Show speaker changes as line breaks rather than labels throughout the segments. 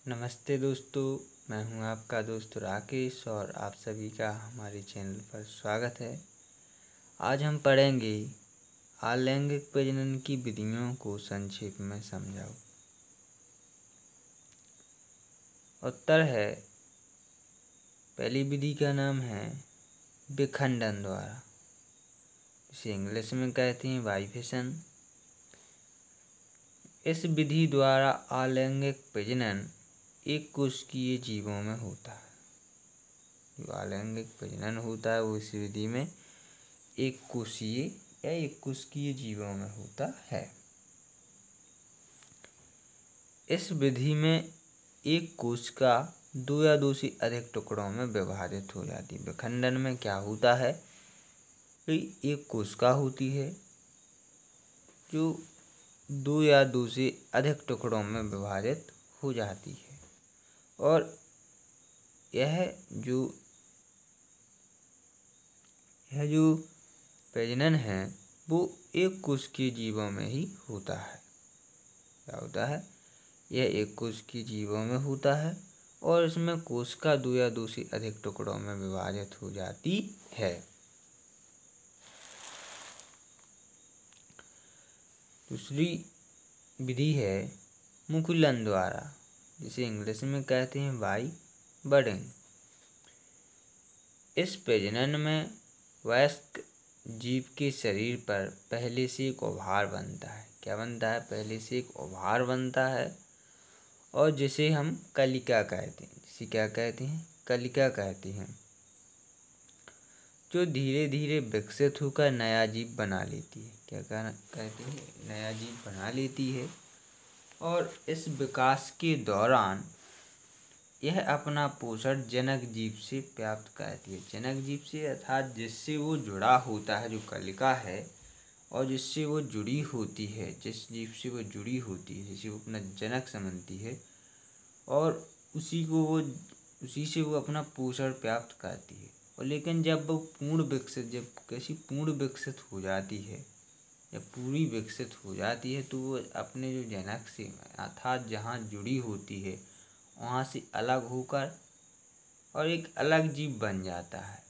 नमस्ते दोस्तों, मैं हूं आपका दोस्त राकेश और आप सभी का हमारे चैनल पर स्वागत है। आज हम पढ़ेंगे अलैंगिक प्रजनन की विधियों को संक्षेप में समझाओ। उत्तर है, पहली विधि का नाम है विखंडन द्वारा, इसे इंग्लिश में कहते हैं बाइफेशन। इस विधि द्वारा अलैंगिक प्रजनन एक कोशिकीय जीवों में होता है। जो अलैंगिक प्रजनन होता है वो इस विधि में एक कोशिकीय जीवों में होता है। इस विधि में एक कोशिका दो या दो से अधिक टुकड़ों में विभाजित हो जाती है। विखंडन में क्या होता है कि एक कोशिका होती है जो दो या दो से अधिक टुकड़ों में विभाजित हो जाती है और यह जो प्रजनन है वो एक कोशिकीय जीवों में ही होता है। क्या होता है? यह एक कोशिकीय जीवों में होता है और इसमें कोशिका दो या दो से अधिक टुकड़ों में विभाजित हो जाती है। दूसरी विधि है मुकुलन द्वारा, जिसे इंग्लिश में कहते हैं बाई बडिंग। इस प्रजनन में वयस्क जीव के शरीर पर पहले से एक ओभार बनता है। क्या बनता है? पहले से एक ओभार बनता है और जिसे हम कलिका कहते हैं। जिसे क्या कहते हैं? कलिका कहते हैं, जो धीरे धीरे विकसित होकर नया जीव बना लेती है। क्या कहते हैं? नया जीव बना लेती है और इस विकास के दौरान यह अपना पोषण जनक जीव से प्राप्त करती है। जनक जीव से अर्थात जिससे वो जुड़ा होता है, जो कलिका है और जिससे वो जुड़ी होती है, जिस जीव से वो जुड़ी होती है, जिसे वो अपना जनक समझती है और उसी से वो अपना पोषण प्राप्त करती है। और लेकिन जब कैसी पूर्ण विकसित हो जाती है, जब पूरी विकसित हो जाती है तो वो अपने जो जनक से अर्थात जहाँ जुड़ी होती है वहाँ से अलग होकर और एक अलग जीव बन जाता है।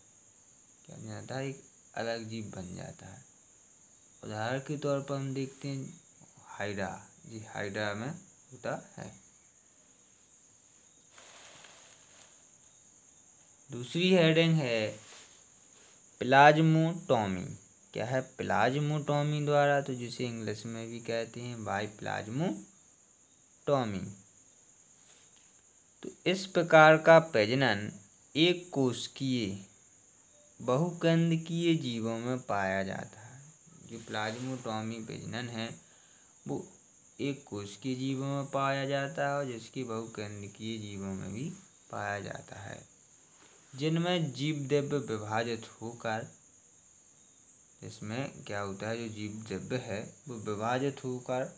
क्या बन जाता है? एक अलग जीव बन जाता है। उदाहरण के तौर पर हम देखते हैं हाइड्रा, जी हाइड्रा में होता है। दूसरी हेडिंग है प्लाज्मोटोमी। क्या है? प्लाज्मोटोमी द्वारा, तो जिसे इंग्लिश में भी कहते हैं बाई प्लाज्मोटोमी। तो इस प्रकार का प्रजनन एक कोशिकीय बहुकेंद्रकीय जीवों में पाया जाता है। जो प्लाज्मोटोमी प्रजनन है वो एक कोशिकीय जीवों में पाया जाता है और जिसकी बहुकेंद्रकीय जीवों में भी पाया जाता है, जिनमें जीव द्रव्य विभाजित होकर, इसमें क्या होता है, जो जीव द्रव्य है वो विभाजित होकर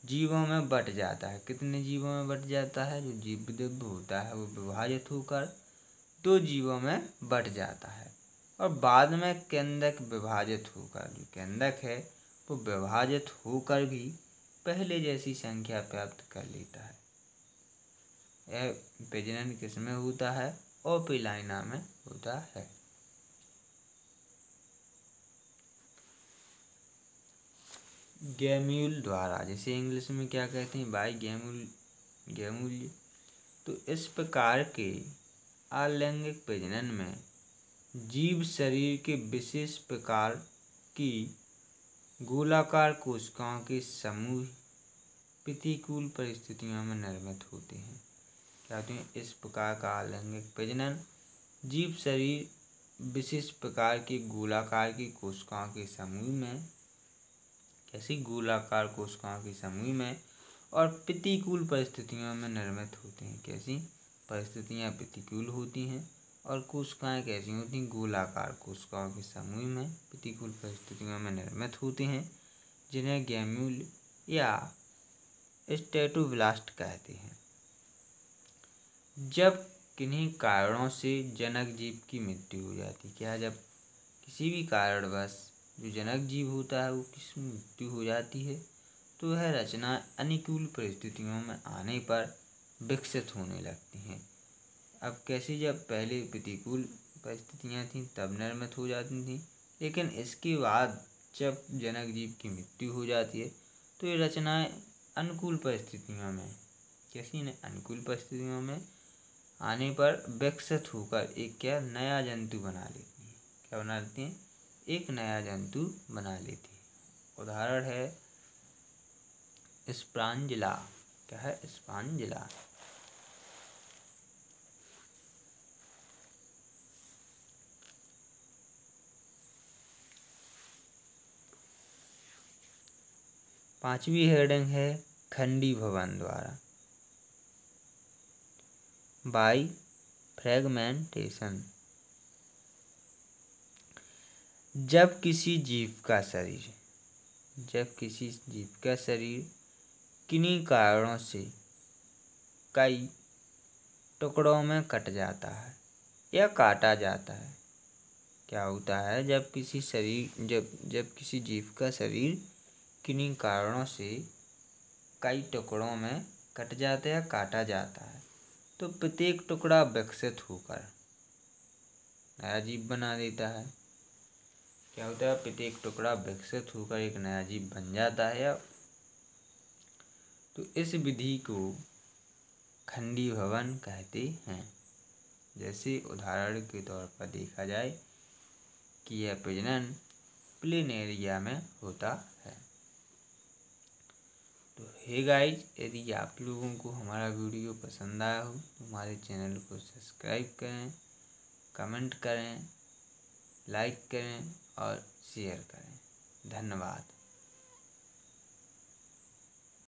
जीवों में बट जाता है। कितने जीवों में बट जाता है? जो जीव द्रव्य होता है वो विभाजित होकर दो जीवों में बट जाता है और बाद में केंद्रक विभाजित होकर, जो केंद्रक है वो विभाजित होकर भी पहले जैसी संख्या प्राप्त कर लेता है। यह प्रजनन किसमें होता है? ओपिलाइना में होता है। गैम्यूल द्वारा, जिसे इंग्लिश में क्या कहते हैं बाई गैम्यूल्य। तो इस प्रकार के अलैंगिक प्रजनन में जीव शरीर के विशेष प्रकार की गोलाकार कोशिकाओं के समूह प्रतिकूल परिस्थितियों में निर्मित होते हैं। क्या होते हैं? इस प्रकार का अलैंगिक प्रजनन जीव शरीर विशेष प्रकार की गोलाकार की कोशिकाओं के समूह में, कैसी गोलाकार कोशिकाओं के समूह में और प्रतिकूल परिस्थितियों में निर्मित होते हैं। कैसी परिस्थितियां प्रतिकूल होती हैं और कोशिकाएं कैसी होती हैं? गोलाकार कोशिकाओं के समूह में प्रतिकूल परिस्थितियों में निर्मित होते हैं, जिन्हें गैम्यूल या स्टेटोब्लास्ट कहते हैं। जब किन्हीं कारणों से जनक जीव की मृत्यु हो जाती है, क्या जब किसी भी कारणवश जो जनक जीव होता है वो किसी मृत्यु हो जाती है तो वह रचना अनुकूल परिस्थितियों में आने पर विकसित होने लगती हैं। अब कैसे, जब पहले प्रतिकूल परिस्थितियाँ थीं तब निर्मित हो जाती थीं, लेकिन इसके बाद जब जनक जीव की मृत्यु हो जाती है तो ये रचनाएं अनुकूल परिस्थितियों में, कैसी न अनुकूल परिस्थितियों में आने पर विकसित होकर एक क्या नया जंतु बना लेती हैं। क्या बना लेती हैं? एक नया जंतु बना लेती है। उदाहरण है स्पांजिला। क्या है? स्पांजिला। पांचवी हेडिंग है खंडी भवन द्वारा, बाई फ्रेगमेंटेशन। जब किसी जीव का शरीर किन्हीं कारणों से कई टुकड़ों में कट जाता है या काटा जाता है। क्या होता है? जब किसी जीव का शरीर किन्हीं कारणों से कई टुकड़ों में कट जाता है या काटा जाता है तो प्रत्येक टुकड़ा विकसित होकर नया जीव बना देता है। क्या होता है? प्रत्येक टुकड़ा विकसित होकर एक नया जीव बन जाता है। तो इस विधि को खंडी भवन कहते हैं। जैसे उदाहरण के तौर पर देखा जाए कि यह प्रजनन प्लेनेरिया में होता है। तो हे गाइज, यदि आप लोगों को हमारा वीडियो पसंद आया हो तो हमारे चैनल को सब्सक्राइब करें, कमेंट करें, लाइक करें और शेयर करें। धन्यवाद।